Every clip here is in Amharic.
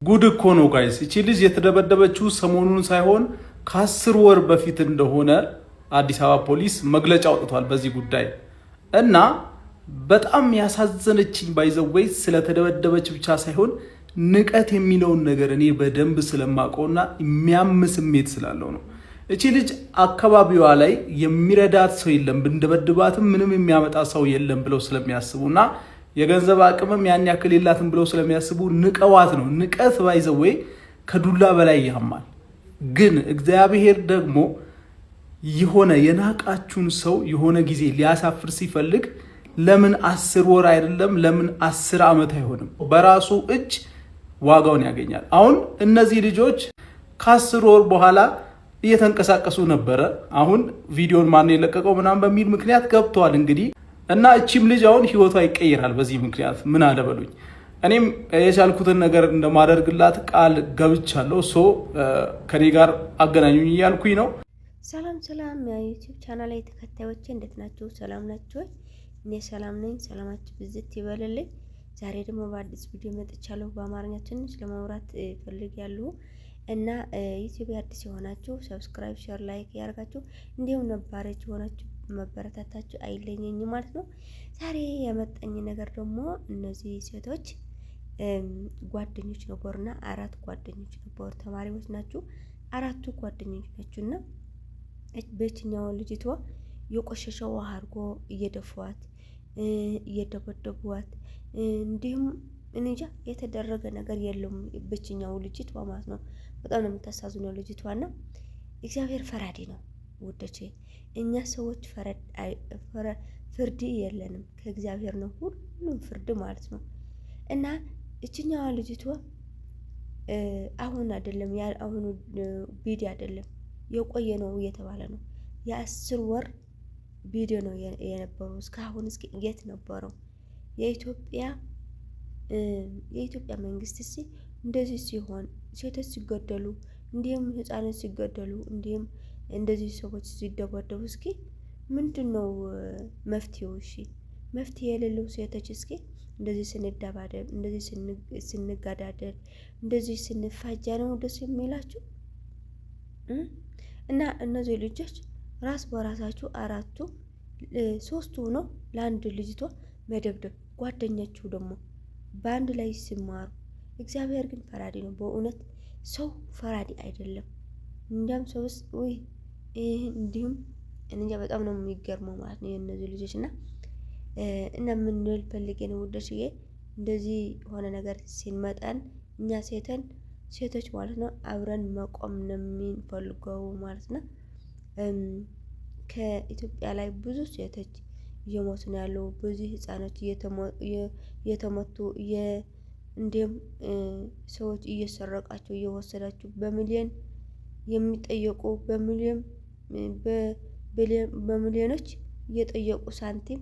ጉድ እኮ ነው ጋይስ። እቺ ልጅ የተደበደበችው ሰሞኑን ሳይሆን ከ10 ወር በፊት እንደሆነ አዲስ አበባ ፖሊስ መግለጫ አውጥቷል በዚህ ጉዳይ እና በጣም ያሳዘነችኝ ባይዘወይ ስለተደበደበች ብቻ ሳይሆን ንቀት የሚለውን ነገር እኔ በደንብ ስለማውቀውና የሚያም ስሜት ስላለው ነው። እቺ ልጅ አካባቢዋ ላይ የሚረዳት ሰው የለም፣ ብንደበድባትም ምንም የሚያመጣ ሰው የለም ብለው ስለሚያስቡና የገንዘብ አቅምም ያን ያክል የላትም ብለው ስለሚያስቡ ንቀዋት ነው። ንቀት ባይዘወይ ከዱላ በላይ ያማል። ግን እግዚአብሔር ደግሞ የሆነ የናቃችሁን ሰው የሆነ ጊዜ ሊያሳፍር ሲፈልግ ለምን 10 ወር አይደለም ለምን 10 ዓመት አይሆንም በራሱ እጅ ዋጋውን ያገኛል። አሁን እነዚህ ልጆች ከ10 ወር በኋላ እየተንቀሳቀሱ ነበረ። አሁን ቪዲዮን ማን የለቀቀው ምናምን በሚል ምክንያት ገብተዋል እንግዲህ እና እቺም ልጅ አሁን ህይወቷ ይቀየራል በዚህ ምክንያት። ምን አለበሉኝ። እኔም የቻልኩትን ነገር እንደማደርግላት ቃል ገብቻለሁ። ከኔ ጋር አገናኙኝ እያልኩኝ ነው። ሰላም የዩቲዩብ ቻናል ላይ ተከታዮቼ እንዴት ናችሁ? ሰላም ናችሁ? እኔ ሰላም ነኝ። ሰላማችሁ ብዝት ይበልልኝ። ዛሬ ደግሞ በአዲስ ቪዲዮ መጥቻለሁ። በአማርኛ ትንሽ ለማውራት ፈልጌያለሁ እና ዩቲዩብ አዲስ የሆናችሁ ሰብስክራይብ፣ ሼር፣ ላይክ ያርጋችሁ እንዲሁም ነባሮች የሆናችሁ መበረታታችሁ አይለኝም ማለት ነው። ዛሬ የመጣኝ ነገር ደግሞ እነዚህ ሴቶች ጓደኞች ነበሩና 4 ጓደኞች ነበሩ። ተማሪዎች ናቸው። 4ቱ ጓደኞች ናቸውና በየትኛው ልጅቷ የቆሸሸ ውሃ አድርጎ እየደፏት እየደበደቧት እንዲሁም እንጃ የተደረገ ነገር የለም በየትኛው ልጅቷ ማለት ነው። በጣም ነው የምታሳዝነው ልጅቷና እግዚአብሔር ፈራዲ ነው ውዶቼ። እኛ ሰዎች ፍርድ የለንም ከእግዚአብሔር ነው ሁሉም ፍርድ ማለት ነው። እና እችኛዋ ልጅቷ አሁን አይደለም አሁን ቪዲዮ አይደለም የቆየ ነው እየተባለ ነው። የ10 ወር ቪዲዮ ነው የነበረው። እስካሁን እስኪ የት ነበረው? የኢትዮጵያ መንግስት እንደዚህ ሲሆን ሴቶች ሲገደሉ እንዲሁም ህፃናት ሲገደሉ እንዲሁም እንደዚህ ሰዎች ሲደበደቡ እስኪ ምንድነው መፍትሄው? እሺ መፍትሄ የሌለው ሴቶች እስኪ እንደዚህ ስንደባደብ እንደዚህ ስንጋዳደል እንደዚህ ስንፋጃ ነው ደስ የሚላችሁ? እና እነዚህ ልጆች ራስ በራሳችሁ 4ቱ 3ቱ ነው ለአንድ ልጅቷ መደብደብ፣ ጓደኛችሁ ደግሞ በአንድ ላይ ሲማሩ። እግዚአብሔር ግን ፈራዲ ነው በእውነት ሰው ፈራዲ አይደለም። እንዲያም ሰውስ ወይ እንዲሁም እንጃ በጣም ነው የሚገርመው ማለት ነው የእነዚህ ልጆች እና ምን ልል ፈልጌ ነው ውዶችዬ፣ እንደዚህ ሆነ ነገር ሲመጣን እኛ ሴቶች ማለት ነው አብረን መቆም ነው የምንፈልገው ማለት ነው። ከኢትዮጵያ ላይ ብዙ ሴቶች እየሞቱ ነው ያለው። ብዙ ህፃኖች እየተመቱ እንዲሁም ሰዎች እየሰረቃቸው እየወሰዳቸው በሚሊዮን የሚጠየቁ በሚሊዮኖች እየጠየቁ ሳንቲም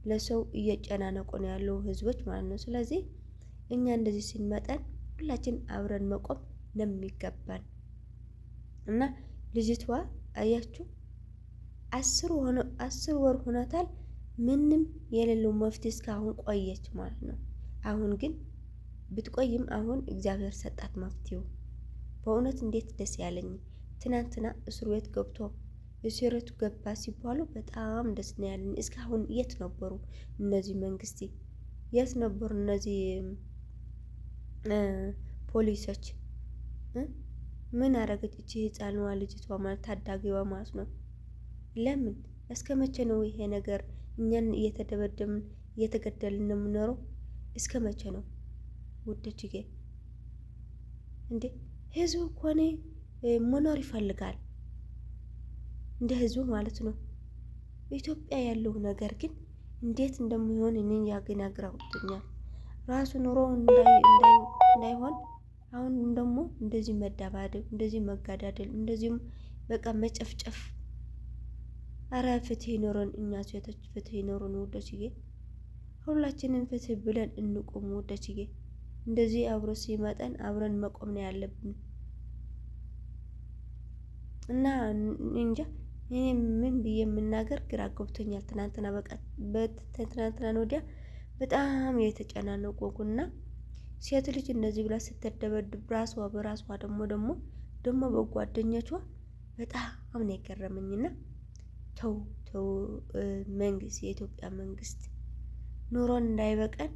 ለሰው እየጨናነቁ ነው ያለው ህዝቦች ማለት ነው። ስለዚህ እኛ እንደዚህ ሲመጣን ሁላችን አብረን መቆም ነው የሚገባን እና ልጅቷ አያችሁ 10 ወር ሆኗታል። ምንም የሌለው መፍትሄ እስካሁን ቆየች ማለት ነው። አሁን ግን ብትቆይም አሁን እግዚአብሔር ሰጣት መፍትሄው። በእውነት እንዴት ደስ ያለኝ ትናንትና እስር ቤት ገብቶ እስረቱ ገባ ሲባሉ በጣም ደስ ነው ያለኝ። እስካሁን የት ነበሩ እነዚህ መንግስት? የት ነበሩ እነዚህ ፖሊሶች? ምን አረገች እቺ ህፃንዋ ልጅቷ ማለት ታዳጊዋ ማለት ነው? ለምን እስከ መቼ ነው ይሄ ነገር? እኛን እየተደበደብን እየተገደልን ነው የምኖረው። እስከ መቼ ነው ውዶችዬ? እንዴ ህዝቡ እኮ መኖር ይፈልጋል እንደ ህዝቡ ማለት ነው። ኢትዮጵያ ያለው ነገር ግን እንዴት እንደሚሆን እኔ ያገናግራውኛል ራሱ ኑሮ እንዳይሆን። አሁን ደግሞ እንደዚህ መደባደብ፣ እንደዚህ መጋዳደል፣ እንደዚህም በቃ መጨፍጨፍ። አረ ፍትህ ይኖረን፣ እኛ ሴቶች ፍትህ ይኖረን ውዶችዬ። ሁላችንን ፍትህ ብለን እንቁም ውዶችዬ። እንደዚህ አብሮ ሲመጣን አብረን መቆም ነው ያለብን እና እንጃ እኔ ምን ብዬ የምናገር ግራ ገብቶኛል። ትናንትና ወዲያ በጣም የተጨናነቁና ሴት ልጅ እንደዚህ ብላ ስትደበድብ ራሷ በራሷ ደግሞ በጓደኞቿ በጣም ነው የገረመኝና ተው ተው መንግስት፣ የኢትዮጵያ መንግስት ኑሮን እንዳይበቀን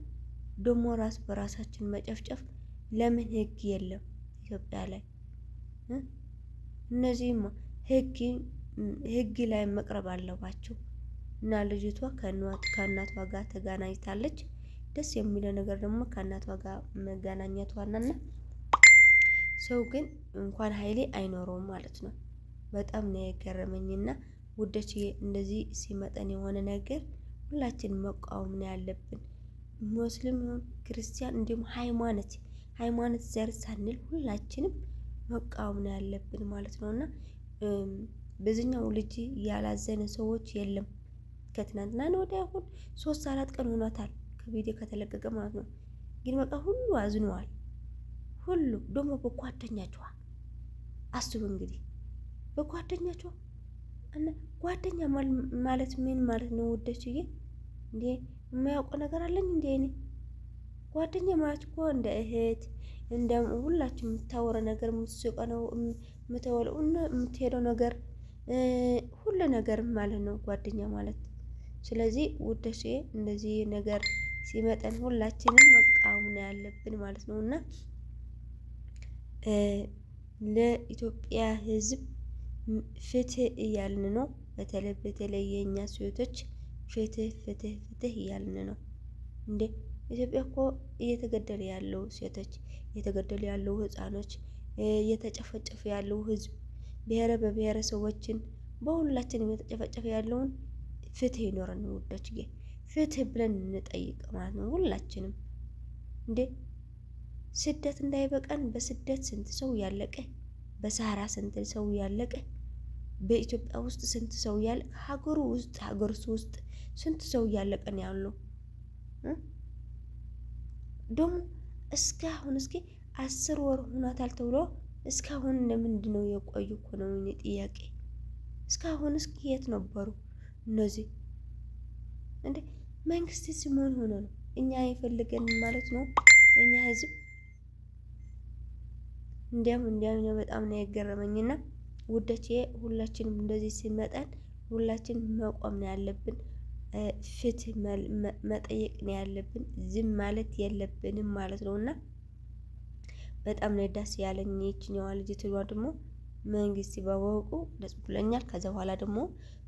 ደግሞ ራስ በራሳችን መጨፍጨፍ ለምን ህግ የለም ኢትዮጵያ ላይ? እነዚህማ ህግ ላይ መቅረብ አለባቸው። እና ልጅቷ ከእናቷ ጋር ተገናኝታለች። ደስ የሚለው ነገር ደግሞ ከእናቷ ጋር መገናኘቷና ሰው ግን እንኳን ኃይሌ አይኖረውም ማለት ነው። በጣም ነው የገረመኝና ውዶች እንደዚህ ሲመጠን የሆነ ነገር ሁላችንም መቃወም ነው ያለብን። ሙስሊም ይሁን ክርስቲያን፣ እንዲሁም ሃይማኖት ዘር ሳንል ሁላችንም መቃወም ነው ያለብን ማለት ነውና በዚህኛው ልጅ ያላዘነ ሰዎች የለም። ከትናንትና ነው ወዲያ አሁን 3-4 ቀን ሆኗታል ከቪዲዮ ከተለቀቀ ማለት ነው። ግን በቃ ሁሉ አዝነዋል። ሁሉ ደግሞ በጓደኛቸው አስቡ እንግዲህ በጓደኛቸው እና ጓደኛ ማለት ምን ማለት ነው ውዶችዬ? እንዴ የማያውቀው ነገር አለኝ እንዴ? እኔ ጓደኛ ማለት እኮ እንደ እህት እንደ ሁላችን የምታወራ ነገር የምትስቀው ነው የምትሄደው ነገር ሁሉ ነገር ማለት ነው ጓደኛ ማለት። ስለዚህ ውዶቼ እንደዚህ ነገር ሲመጠን ሁላችንም መቃወም ነው ያለብን ማለት ነው እና ለኢትዮጵያ ሕዝብ ፍትህ እያልን ነው። በተለይ የእኛ ሴቶች ፍትህ ፍትህ ፍትህ እያልን ነው። እንዴ ኢትዮጵያ እኮ እየተገደለ ያለው ሴቶች፣ እየተገደሉ ያለው ህፃኖች፣ እየተጨፈጨፈ ያለው ህዝብ በብሔረሰቦችን በሁላችን እየተጨፈጨፈ ያለውን ፍትህ ይኖረን ውዶች፣ ፍትህ ብለን እንጠይቅ ማለት ነው ሁላችንም። እንዴ ስደት እንዳይበቃን በስደት ስንት ሰው ያለቀ፣ በሰሃራ ስንት ሰው ያለቀ፣ በኢትዮጵያ ውስጥ ስንት ሰው ያለቀ፣ ሀገር ውስጥ ስንት ሰው እያለቀ ነው ያለው። ደግሞ እስካሁን 10 ወር ሆኗታል ተብሎ እስካሁን ለምንድን ነው የቆዩ እኮ ነው እኔ ጥያቄ። እስካሁን የት ነበሩ እነዚህ? እንዴ መንግስት ሲሞን ሆነ ነው እኛ የፈልገን ማለት ነው የኛ ህዝብ። እንዲያም ነው በጣም ነው የገረመኝና ውዶቼ ሁላችንም እንደዚህ ሲመጣን ሁላችንም መቆም ነው ያለብን። ፍትህ መጠየቅ ነው ያለብን። ዝም ማለት የለብንም ማለት ነውና በጣም ነው ደስ ያለኝ። የችኛዋ ልጅ ደግሞ መንግስት ባወቁ ደስ ብሎኛል። ከዛ በኋላ ደግሞ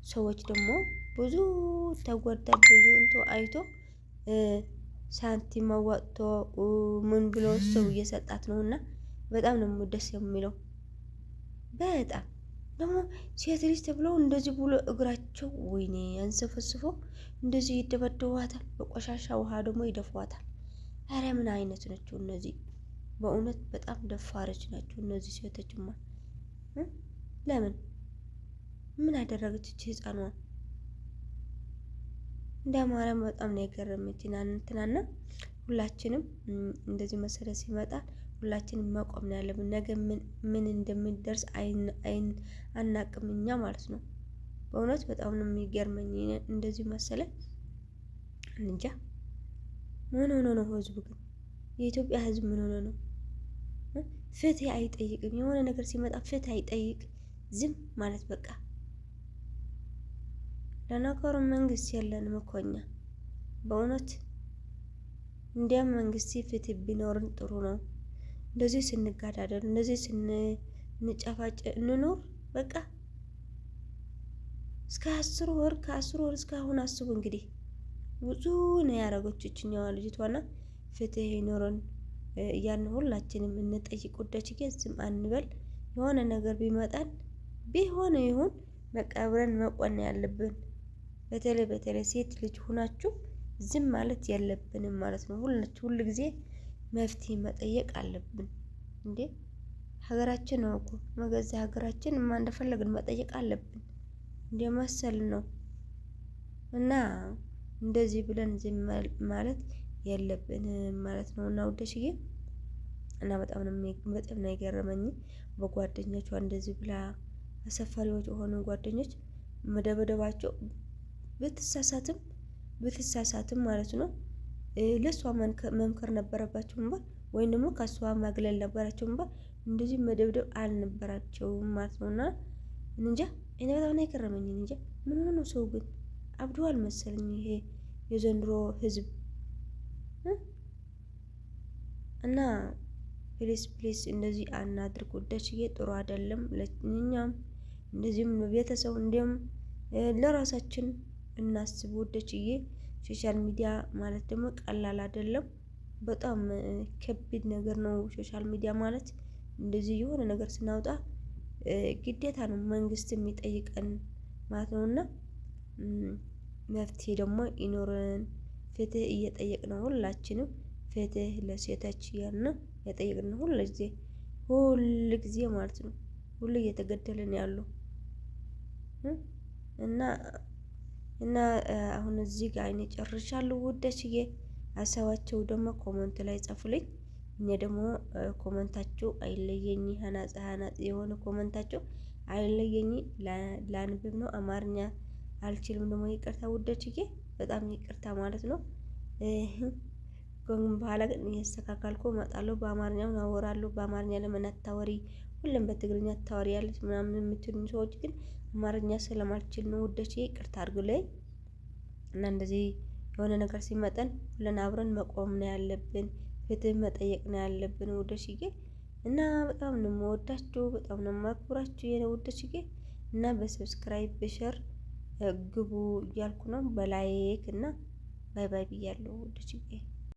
ሰዎች ደግሞ ብዙ ተጎዳ ብዙ አይቶ ሳንቲም አዋጥቶ ምን ብሎ ሰው እየሰጣት ነውና በጣም ነው ደስ የሚለው። በጣም ደግሞ ሴት ልጅ ተብለው እንደዚህ ብሎ እግራቸው ወይኔ አንሰፈስፎ እንደዚህ ይደበደዋታል። በቆሻሻ ውሃ ደግሞ ይደፏታል። አረ ምን አይነት ናቸው እነዚህ? በእውነት በጣም ደፋሮች ናቸው እነዚህ ሴቶችማ። ለምን ምን አደረገች እቺ ህፃኗ? እንደማረም በጣም ነው የገረመችኝ ትናንትና። ሁላችንም እንደዚህ መሰረት ሲመጣ ሁላችንም መቆም ነው ያለብን። ነገ ምን እንደምንደርስ አናቅም እኛ ማለት ነው። በእውነት በጣም ነው የሚገርመኝ እንደዚህ መሰለ እንጃ። ምን ሆኖ ነው ህዝቡ ግን? የኢትዮጵያ ህዝብ ምን ሆኖ ነው? ፍትህ አይጠይቅም። የሆነ ነገር ሲመጣ ፍትህ አይጠይቅ፣ ዝም ማለት በቃ። ለነገሩ መንግስት የለንም እኮ እኛ በእውነት። እንዲያም መንግስት ፍትህ ቢኖርን ጥሩ ነው። እንደዚህ ስንጋዳደል እንደዚህ ስንጨፋጭ እንኖር በቃ። እስከ 10 ወር ከ10 ወር እስካሁን አስቡ እንግዲህ ብዙ ነው ያደረገች እችኛዋ ልጅቷና ፍትህ ይኖረን ያን ሁላችንም እንጠይቅ ወዳች። ዝም አንበል። የሆነ ነገር ቢመጣን ቢሆን ይሁን በቃ አብረን መቆን ያለብን። በተለይ ሴት ልጅ ሆናችሁ ዝም ማለት የለብንም ማለት ነው። ሁሉ ጊዜ መፍትሄ መጠየቅ አለብን። እንዴ ሀገራችን ነው እኮ መገዛ ሀገራችን እንደፈለግን መጠየቅ አለብን። እንደ መሰል ነው እና እንደዚህ ብለን ዝም ማለት የለብንም ማለት ነው። እና ውደሽዬ እና በጣም ነው የገረመኝ በጓደኞቿ እንደዚህ ብላ አሰፋሪዎች የሆኑ ጓደኞች መደበደባቸው። ብትሳሳትም ማለት ነው ለሷ መምከር ነበረባቸው። ወይም ደግሞ ከሷ ማግለል ነበራቸው እንባ እንደዚህ መደብደብ አልነበራቸውም ማለት ነውና እንጃ እኔ በጣም ነው የገረመኝ። እንጃ ምን ሆኖ ነው ሰው ግን አብዷል መሰለኝ ይሄ የዘንድሮ ህዝብ እና ፕሊስ ፕሊስ እንደዚህ አናድርግ ውዶችዬ፣ ጥሩ አይደለም ለእኛም እንደዚህም ቤተሰብ እንዲሁም ለራሳችን እናስብ ውዶችዬ። ሶሻል ሚዲያ ማለት ደግሞ ቀላል አይደለም፣ በጣም ከቢድ ነገር ነው ሶሻል ሚዲያ ማለት። እንደዚህ የሆነ ነገር ስናወጣ ግዴታ ነው መንግስት የሚጠይቀን ማለት ነውና መፍትሄ ደግሞ ይኖረን። ፍትህ እየጠየቅን ሁላችንም ፍትህ ለሴቶች ያልን የጠየቅን ሁል ጊዜ ማለት ነው። ሁሉ እየተገደልን ያሉ እና አሁን እዚህ ጋር እኔ ጨርሻለሁ ውዶችዬ። ሀሳባቸው ደግሞ ኮመንት ላይ ጻፉልኝ። እኔ ደግሞ ኮመንታቸው አይለየኝ፣ ሀናጽ የሆነ ኮመንታቸው አይለየኝ። ላንብብ ነው፣ አማርኛ አልችልም ደግሞ ይቅርታ ውዶችዬ፣ በጣም ይቅርታ ማለት ነው። በኋላ ግን እያስተካከልኩ እመጣለሁ። በአማርኛው አወራለሁ። በአማርኛ ለምን አታወሪ ሁሉም በትግርኛ ታወሪ ያለች ምናምን የምትሉኝ ሰዎች ግን አማርኛ ስለማልችል ነው ውዶቼ፣ ይቅርታ አድርጉልኝ። እና እንደዚህ የሆነ ነገር ሲመጣን ሁለን አብረን መቆም ነው ያለብን፣ ፍትህ መጠየቅ ነው ያለብን ውዶችዬ። እና በጣም ነው የምወዳችሁ፣ በጣም ነው የማክብራችሁ የኔ ውዶችዬ። እና በሰብስክራይብ በሸር ግቡ እያልኩ ነው፣ በላይክ እና ባይ ባይ ብያለሁ ውዶችዬ።